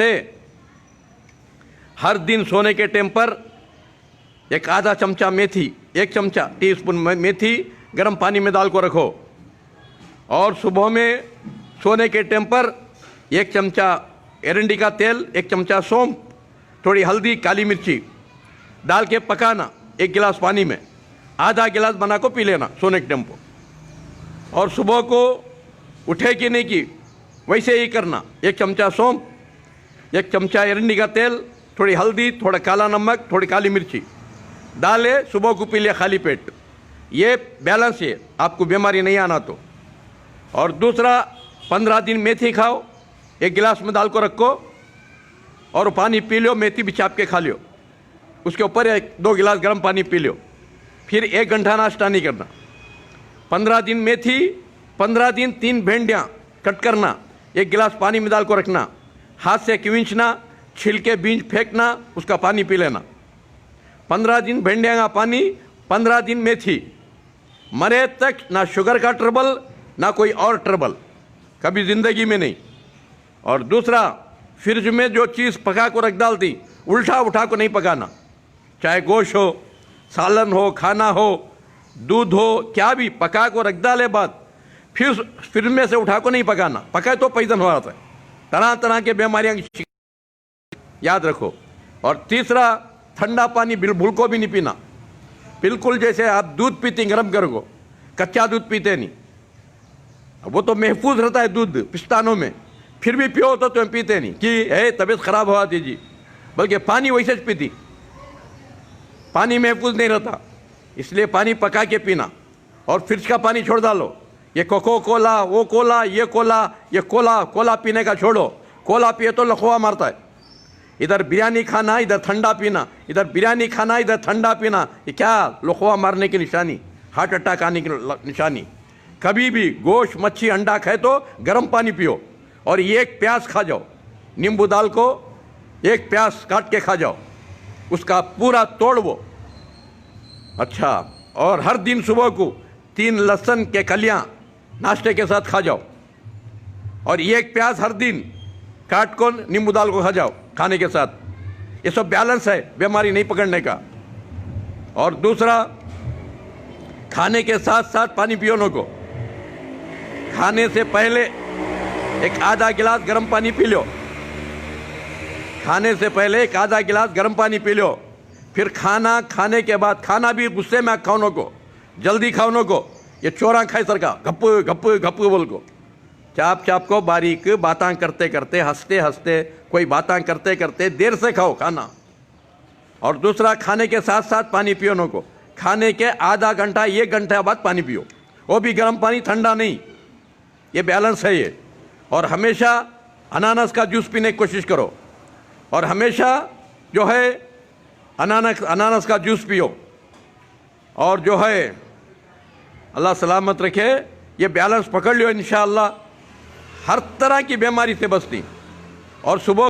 से हर दिन सोने के टाइम पर एक आधा चमचा मेथी, 1 चमचा टीस्पून मेथी गर्म पानी में डाल को रखो। और सुबह में सोने के टाइम पर 1 चमचा एरंडी का तेल, 1 चमचा सौंफ, थोड़ी हल्दी, काली मिर्ची डाल के पकाना 1 गिलास पानी में, आधा गिलास बना को पी लेना सोने के टाइम पर। और सुबह को उठे कि नहीं कि वैसे ही करना, 1 चमचा सौंफ, 1 चमचा एरंडी का तेल, थोड़ी हल्दी, थोड़ा काला नमक, थोड़ी काली मिर्ची डाले, सुबह को पी लिया खाली पेट। ये बैलेंस है, आपको बीमारी नहीं आना तो। और दूसरा 15 दिन मेथी खाओ, 1 गिलास में डाल को रखो और पानी पी लो, मेथी भी चाप के खा लो, उसके ऊपर 1-2 गिलास गर्म पानी पी लो। फिर 1 घंटा नाश्ता नहीं करना। 15 दिन मेथी, 15 दिन 3 भिंडियाँ कट करना, 1 गिलास पानी में डाल को रखना, हाथ से खींचना, छिलके बीज फेंकना, उसका पानी पी लेना। 15 दिन भिंडियाँ का पानी, 15 दिन मेथी। मरे तक ना शुगर का ट्रबल ना कोई और ट्रबल, कभी ज़िंदगी में नहीं। और दूसरा, फ्रिज में जो चीज़ पका को रख डालती, उल्टा उठा को नहीं पकाना, चाहे गोश्त हो, सालन हो, खाना हो, दूध हो, क्या भी पका को रख डाले बाद फिर फ्रिज में से उठा को नहीं पकाना, पकाए तो पैदन हो रहा था, तरह तरह के बीमारियां याद रखो। और तीसरा, ठंडा पानी बिल्कुल को भी नहीं पीना, बिल्कुल जैसे आप दूध पीते गर्म करो, कच्चा दूध पीते नहीं, वो तो महफूज रहता है दूध पिस्तानों में, फिर भी पियो तो तुम पीते नहीं कि तबीयत खराब हुआ दीजिए, बल्कि पानी वैसे ही पीती, पानी महफूज नहीं रहता, इसलिए पानी पका के पीना। और फ्रिज का पानी छोड़ डालो, ये कोको कोला, वो कोला, ये कोला, ये कोला कोला पीने का छोड़ो। कोला पिए तो लखवा मारता है। इधर बिरयानी खाना, इधर ठंडा पीना, इधर बिरयानी खाना, इधर ठंडा पीना, ये क्या लखवा मारने की निशानी, हार्ट अटैक आने की निशानी। कभी भी गोश्त, मच्छी, अंडा खाए तो गर्म पानी पियो। और 1 प्याज खा जाओ, नींबू डाल को 1 प्याज काट के खा जाओ, उसका पूरा तोड़ वो। अच्छा, और हर दिन सुबह को 3 लहसुन के कलियां नाश्ते के साथ खा जाओ। और 1 प्याज हर दिन काट को नींबू डाल को खा जाओ खाने के साथ। ये सब बैलेंस है बीमारी नहीं पकड़ने का। और दूसरा, खाने के साथ साथ पानी पियो नो को। खाने से पहले 1 आधा गिलास गर्म पानी पी लो, खाने से पहले 1 आधा गिलास गर्म पानी पी लो। फिर खाना खाने के बाद, खाना भी गुस्से में खाओ नो को, जल्दी खाओ नो को, ये चोरा खाए सर का गप गप गप बोल को, चाप चाप को बारीक बातें करते करते, हंसते हंसते, कोई बातें करते करते देर से खाओ खाना। और दूसरा, खाने के साथ साथ पानी पियो नो को, खाने के आधा घंटा 1 घंटा बाद पानी पियो, वो भी गर्म पानी, ठंडा नहीं। ये बैलेंस है ये। और हमेशा अनानास का जूस पीने की कोशिश करो, और हमेशा जो है अनानास का जूस पियो। और जो है अल्लाह सलामत रखे, ये बैलेंस पकड़ लियो, इंशाअल्लाह हर तरह की बीमारी से बचती। और सुबह